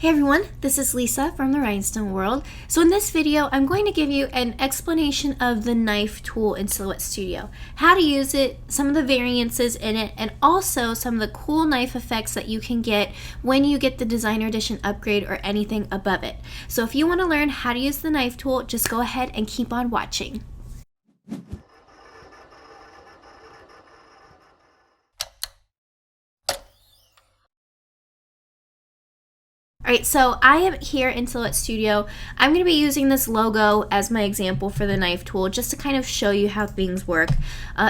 Hey everyone, this is Lisa from the Rhinestone World. So in this video, I'm going to give you an explanation of the knife tool in Silhouette Studio, how to use it, some of the variances in it, and also some of the cool knife effects that you can get when you get the Designer Edition upgrade or anything above it. So if you want to learn how to use the knife tool, just go ahead and keep on watching. Alright, so I am here in Silhouette Studio. I'm going to be using this logo as my example for the knife tool just to kind of show you how things work.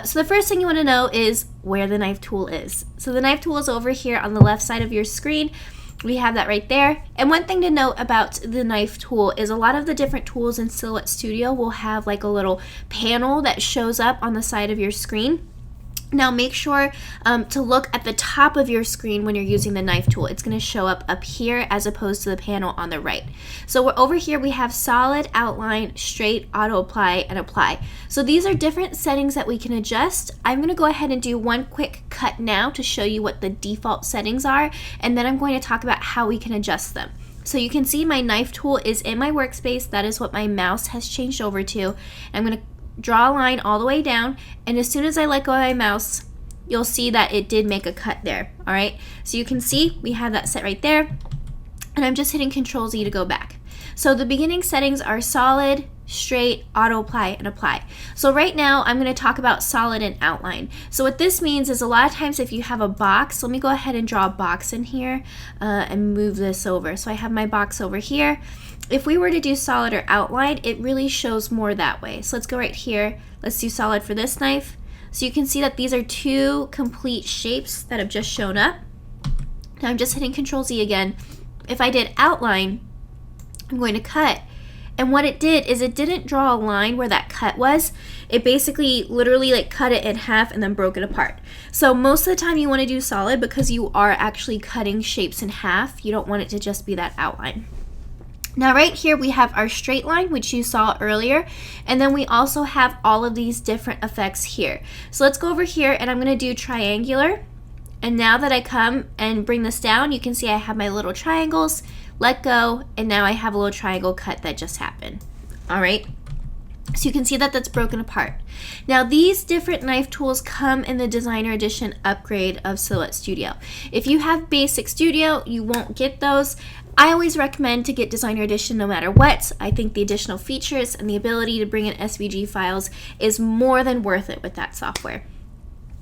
So the first thing you want to know is where the knife tool is. So the knife tool is over here on the left side of your screen. We have that right there. And one thing to note about the knife tool is a lot of the different tools in Silhouette Studio will have like a little panel that shows up on the side of your screen. Now make sure to look at the top of your screen when you're using the knife tool. It's going to show up here as opposed to the panel on the right. So we're over here we have solid, outline, straight, auto apply, and apply. So these are different settings that we can adjust. I'm going to go ahead and do one quick cut now to show you what the default settings are, and then I'm going to talk about how we can adjust them. So you can see my knife tool is in my workspace. That is what my mouse has changed over to. I'm going to draw a line all the way down, and as soon as I let go of my mouse, you'll see that it did make a cut there. Alright, so you can see we have that set right there, and I'm just hitting Control Z to go back. So the beginning settings are solid, straight, auto apply, and apply. So right now I'm going to talk about solid and outline. So what this means is a lot of times if you have a box, let me go ahead and draw a box in here and move this over. So I have my box over here. If we were to do solid or outline, it really shows more that way. So let's go right here. Let's do solid for this knife. So you can see that these are two complete shapes that have just shown up. Now I'm just hitting Control Z again. If I did outline, I'm going to cut. And what it did is it didn't draw a line where that cut was. It basically literally like cut it in half and then broke it apart. So most of the time you want to do solid because you are actually cutting shapes in half. You don't want it to just be that outline. Now right here we have our straight line, which you saw earlier, and then we also have all of these different effects here. So let's go over here and I'm going to do triangular, and now that I come and bring this down, you can see I have my little triangles, let go, and now I have a little triangle cut that just happened. Alright, so you can see that that's broken apart. Now these different knife tools come in the Designer Edition upgrade of Silhouette Studio. If you have Basic Studio, you won't get those. I always recommend to get Designer Edition no matter what. I think the additional features and the ability to bring in SVG files is more than worth it with that software.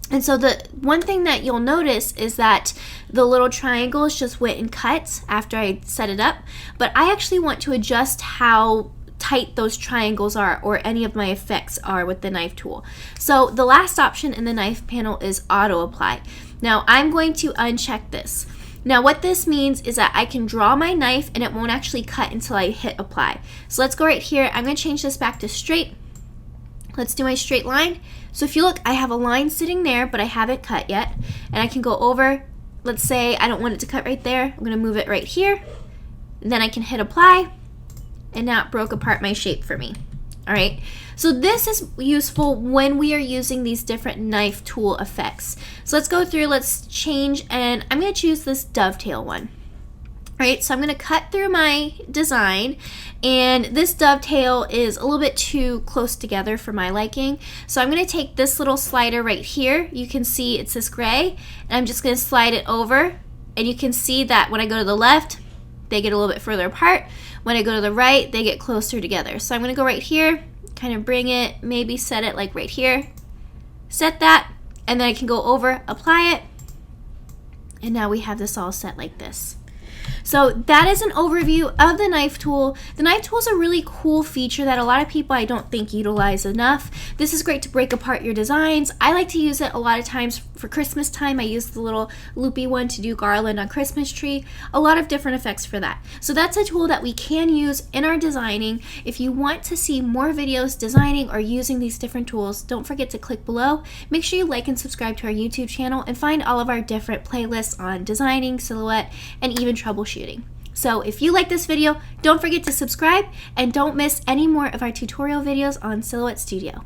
And so the one thing that you'll notice is that the little triangles just went and cut after I set it up, but I actually want to adjust how tight those triangles are or any of my effects are with the knife tool. So the last option in the knife panel is auto apply. Now I'm going to uncheck this. Now what this means is that I can draw my knife and it won't actually cut until I hit apply. So let's go right here. I'm going to change this back to straight. Let's do my straight line. So if you look, I have a line sitting there, but I haven't cut yet. And I can go over, let's say I don't want it to cut right there. I'm going to move it right here. And then I can hit apply. And now it broke apart my shape for me. Alright, so this is useful when we are using these different knife tool effects. So let's go through, let's change, and I'm going to choose this dovetail one. Alright, so I'm going to cut through my design, and this dovetail is a little bit too close together for my liking. So I'm going to take this little slider right here. You can see it's this gray, and I'm just going to slide it over, and you can see that when I go to the left, they get a little bit further apart. When I go to the right, they get closer together. So I'm going to go right here, kind of bring it, maybe set it like right here. Set that, and then I can go over, apply it, and now we have this all set like this. So that is an overview of the knife tool. The knife tool is a really cool feature that a lot of people I don't think utilize enough. This is great to break apart your designs. I like to use it a lot of times for Christmas time. I use the little loopy one to do garland on Christmas tree. A lot of different effects for that. So that's a tool that we can use in our designing. If you want to see more videos designing or using these different tools, don't forget to click below. Make sure you like and subscribe to our YouTube channel and find all of our different playlists on designing, silhouette, and even troubleshooting. So if you like this video, don't forget to subscribe and don't miss any more of our tutorial videos on Silhouette Studio.